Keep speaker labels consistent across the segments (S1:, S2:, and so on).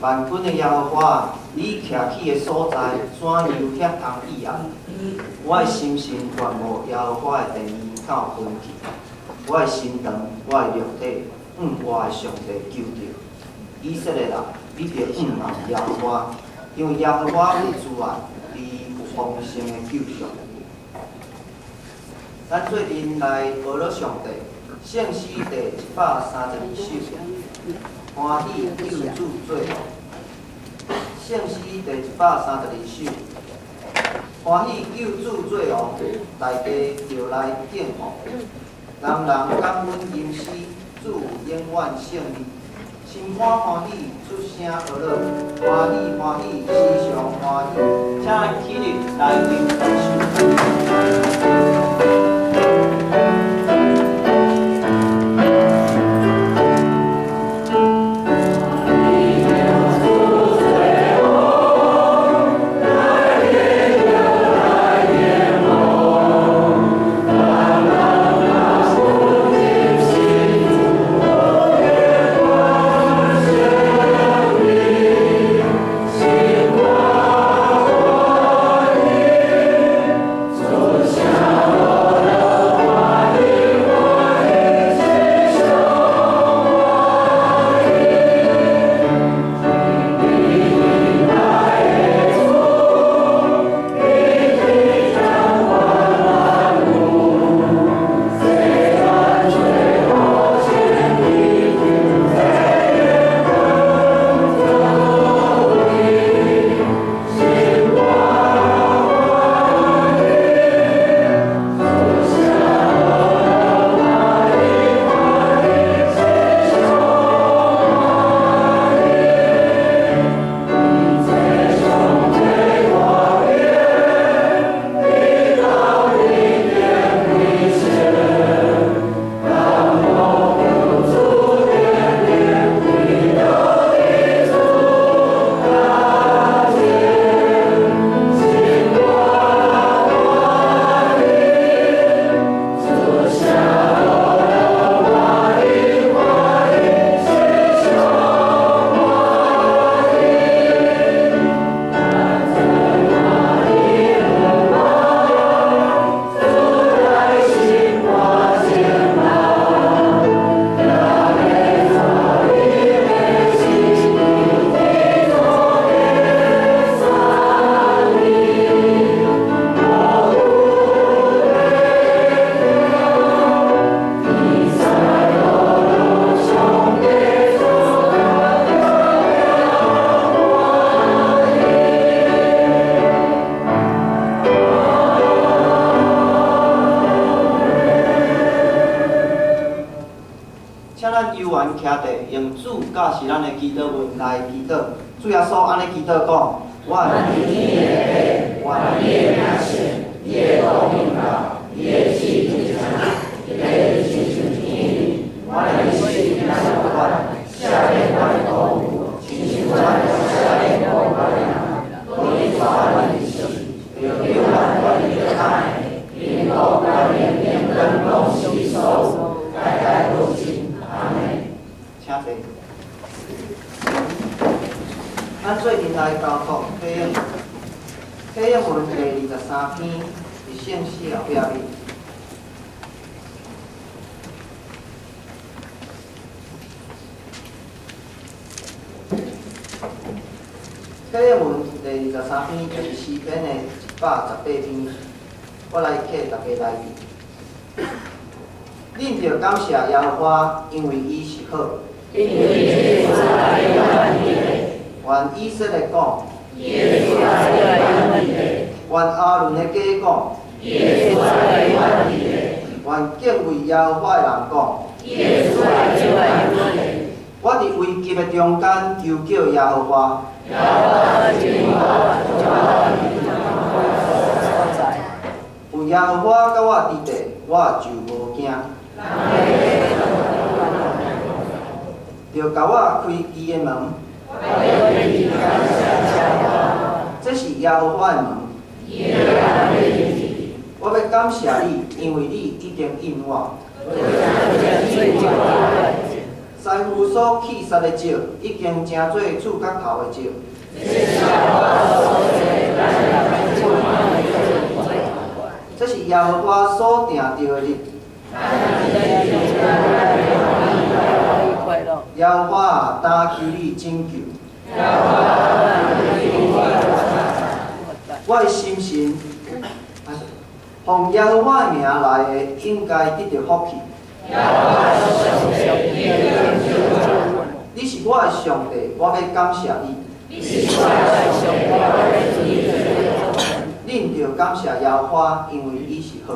S1: 万军的耶和华，你徛起的所在怎样遐红以后，我的心神全无耶和华的殿院到分去，我的心肠，我的肉体，我的上帝救着。以色列人，你着望耶和华，因为耶和华为主啊，伊有丰盛的救赎。咱最近来学了上帝圣诗第132首。欢喜救主最后，圣诗第132首。欢喜救主最后，大家就来敬奉。人人感恩吟诗，主永远胜利。心肝欢喜，出声呵乐，欢喜欢喜，时常欢喜。请咱起立来敬赞诗。用主教是咱的祈祷文来祈祷。主耶稣安尼祈祷讲：我天天的我的名是，你的道明白，你的旨意诚，你的心像天，我的心像海，下面我的道路，亲像我的下面我的人，我的抓我的心，有流浪我的爱，引导我的灵跟拢吸收，代代不尽。阿门。请坐。咱最近来交通体验文第23篇，是圣诗后壁面。体验文第23篇就是诗篇的118篇，我来替大家来念。恁着感谢耶和华，因为伊是好。因为耶和华永远的。愿以色列讲，耶和华永远的。愿阿伦的家讲，耶和华永远的。愿敬畏耶和华的人讲，耶和华永远的。我伫危急的中间求叫耶和华，耶和华是我所在。有耶和华甲我伫地，我就无惊。就甲我开伊的门。这是耶和华的门。我要感谢你，因为你已经应我。师傅所弃杀的石，已经成做触角头的石。这是耶和华所定定的日。耶和华啊，但求你拯救。我的心神，奉耶和华的名来的，应该得到福气。你是我的上帝，我要感谢你。恁着感谢耶和华，因为伊是好。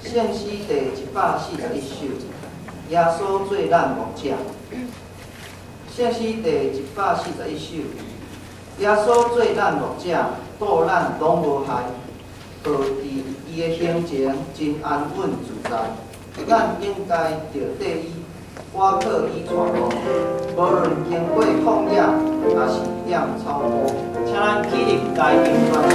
S1: 圣诗第141首，耶稣做咱牧者。圣诗第141首，耶稣做咱牧者，导咱拢无害，保持伊的行程真安稳自在。咱应该着缀伊，我靠伊带路，无论经过旷野，也是点草坡。请咱起立来敬专辑。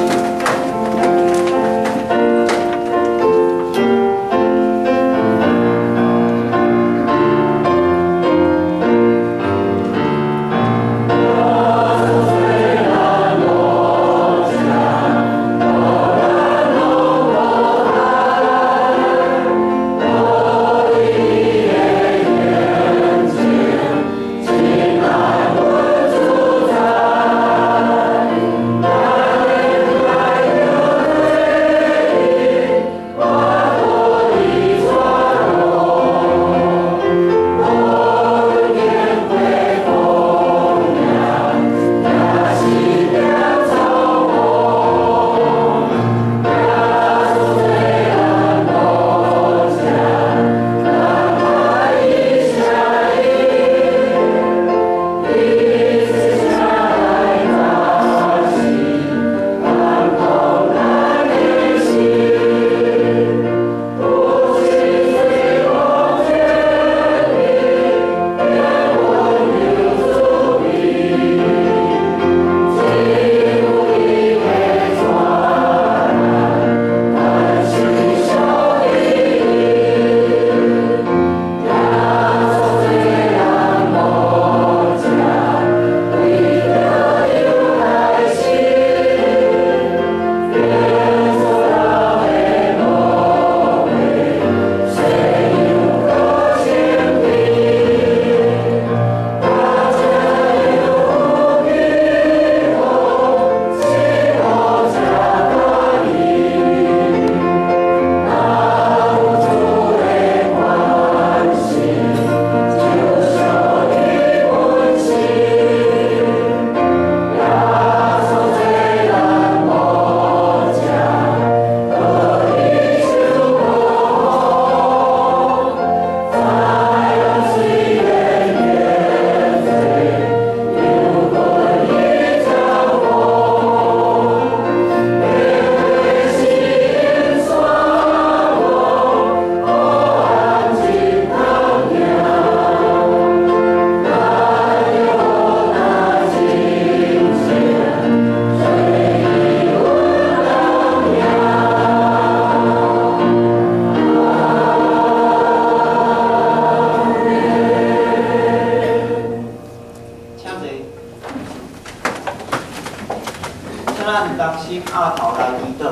S1: 咱同心压头来祈祷。